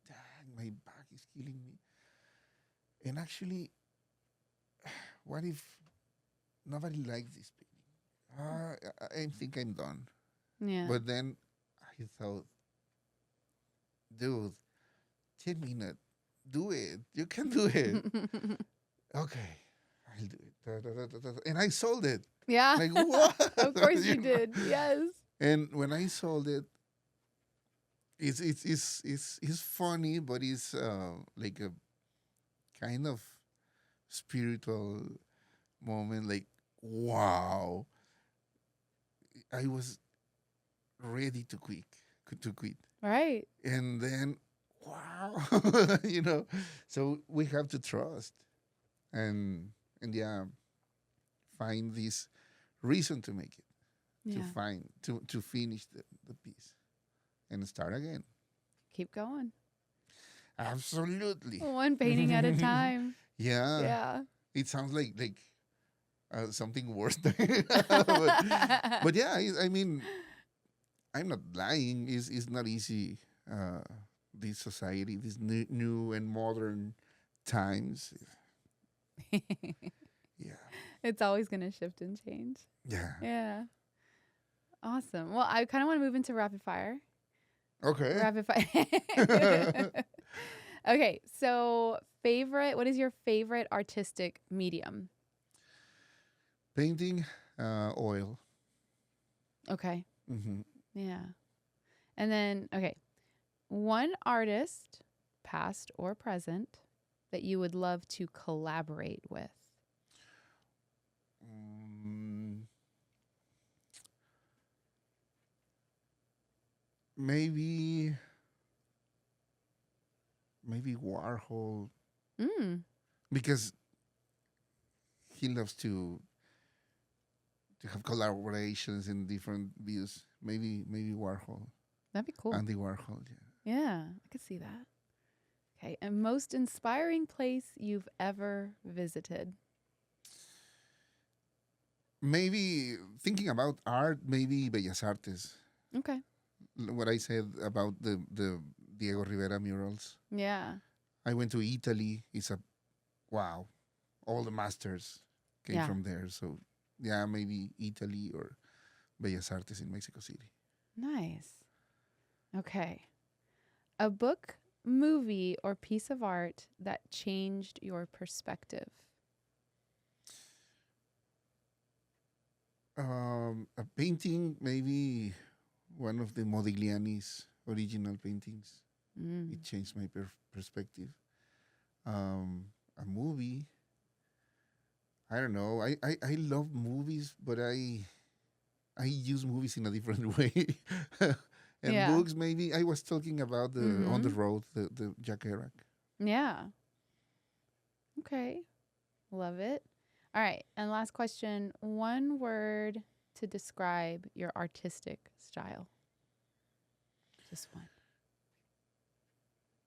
"Dang, my back is killing me." And actually, what if nobody likes this painting? I think I'm done. Yeah. But then I thought, dude, 10 minutes, do it. You can do it. Okay, I'll do it. And I sold it. Yeah. Like, what? Of course You you know? did. Yes. And when I sold it, it's funny, but it's like a kind of spiritual moment. Like, wow, I was ready to quit. Right. And then, wow, So we have to trust and yeah, find this reason to make it, Yeah. to finish the piece and start again. Keep going. Absolutely. One painting at a time. Yeah, Yeah. it sounds like something worse. But yeah, I mean, I'm not lying. It's not easy. Uh, this society, these new and modern times. Yeah, It's always going to shift and change. yeah. Yeah. Awesome. Well, I kind of want to move into rapid fire. Okay. Rapid fire. Okay. So, what is your favorite artistic medium? Painting, oil. Okay. Hmm. Yeah. And then, okay. One artist, past or present, that you would love to collaborate with. Mm, maybe Warhol, Mm, because he loves to have collaborations in different views. Maybe Warhol, that'd be cool. Andy Warhol. Yeah. Yeah, I could see that. Okay. And most inspiring place you've ever visited? Maybe thinking about art, maybe Bellas Artes. Okay. What I said about the Diego Rivera murals. Yeah. I went to Italy. It's a wow. All the masters came Yeah. from there. So yeah, maybe Italy or Bellas Artes in Mexico City. Nice. Okay. A book, movie, or piece of art that changed your perspective? A painting, maybe one of the Modigliani's original paintings. Mm. It changed my perspective. A movie. I don't know. I love movies, but I use movies in a different way. And Yeah. books, maybe. I was talking about the On the Road, the Jack Kerouac. Yeah. Okay. Love it. All right. And last question. One word to describe your artistic style. Just one.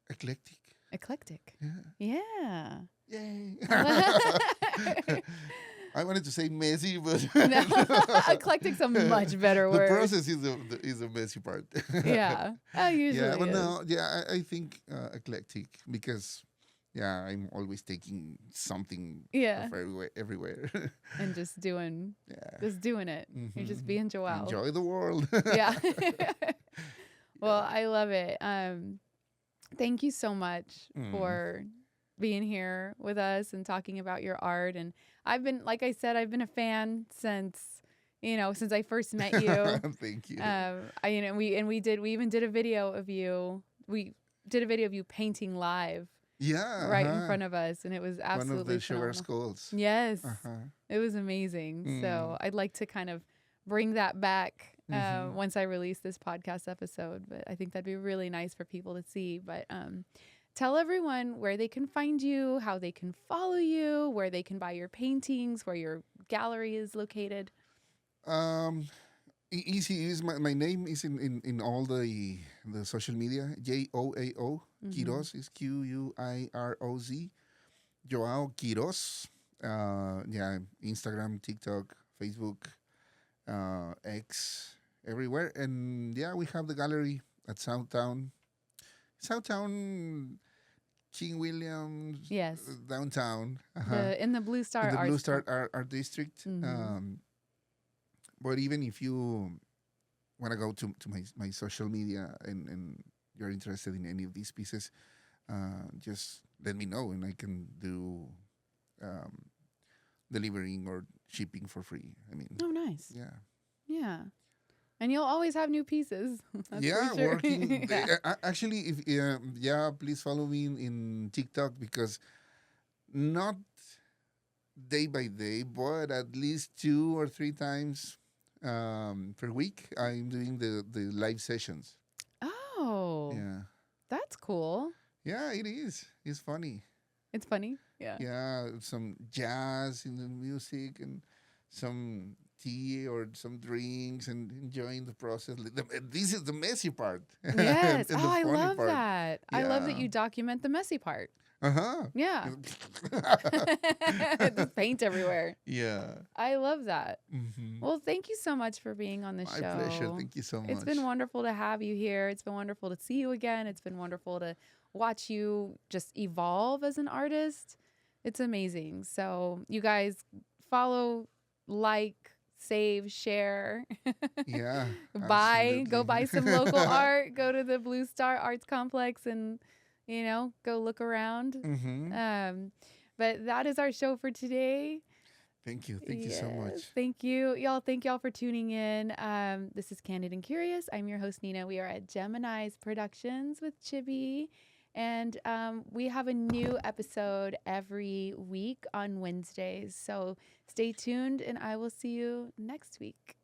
Eclectic. Eclectic. Yeah. Yeah. Yay. I wanted to say messy, but No. Eclectic's a much better the word. process is the messy part. Yeah. Usually Yeah, but is. no, yeah, I think eclectic because, yeah, I'm always taking something Yeah. of everywhere. And just doing Yeah. it. You're just being Joao. Enjoy the world. Yeah. Well, I love it. Thank you so much for being here with us and talking about your art. And I've been, like I said, I've been a fan since I first met you. Thank you. We even did a video of you. We did a video of you painting live. Yeah. Right in front of us, and it was absolutely one of the sugar phenomenal. skulls. Yes, it was amazing. So I'd like to kind of bring that back once I release this podcast episode. But I think that'd be really nice for people to see. But tell everyone where they can find you, how they can follow you, where they can buy your paintings, where your gallery is located. Easy is my name is in all the social media. Joao Quiroz is Quiroz. Joao Quiroz. Yeah, Instagram, TikTok, Facebook, X, everywhere. And yeah, we have the gallery at Southtown, King Williams. Yes. Downtown. In the Blue Star in the Arts Blue Star Art District. But even if you want to go to my social media and you're interested in any of these pieces, just let me know and I can do delivering or shipping for free. I mean, Oh, nice. yeah. Yeah. And you'll always have new pieces. That's Yeah, for sure. working. Yeah. Actually, if please follow me in TikTok because not day by day, but at least 2 or 3 times per week, I'm doing the live sessions. Oh. Yeah. That's cool. Yeah, it is. It's funny. It's funny. Yeah. Yeah, some jazz in the music and some tea or some drinks and enjoying the process. This is the messy part. Yes. and the I funny love part. that. I love that Yeah. you document the messy part. Uh-huh. Yeah. Just paint everywhere. Yeah. I love that. Mm-hmm. Well, thank you so much for being on the My show. pleasure. Thank you so much. It's been wonderful to have you here. It's been wonderful to see you again. It's been wonderful to watch you just evolve as an artist. It's amazing. So you guys follow, like, save, share. Yeah. Go buy absolutely. some local art. Go to the Blue Star Arts Complex and, go look around. Mm-hmm. But that is our show for today. Thank you. Thank you so much. Yes, thank you. Thank y'all for tuning in. This is Candid and Curious. I'm your host, Nina. We are at Gemini's Productions with Chibi. And we have a new episode every week on Wednesdays. So stay tuned and I will see you next week.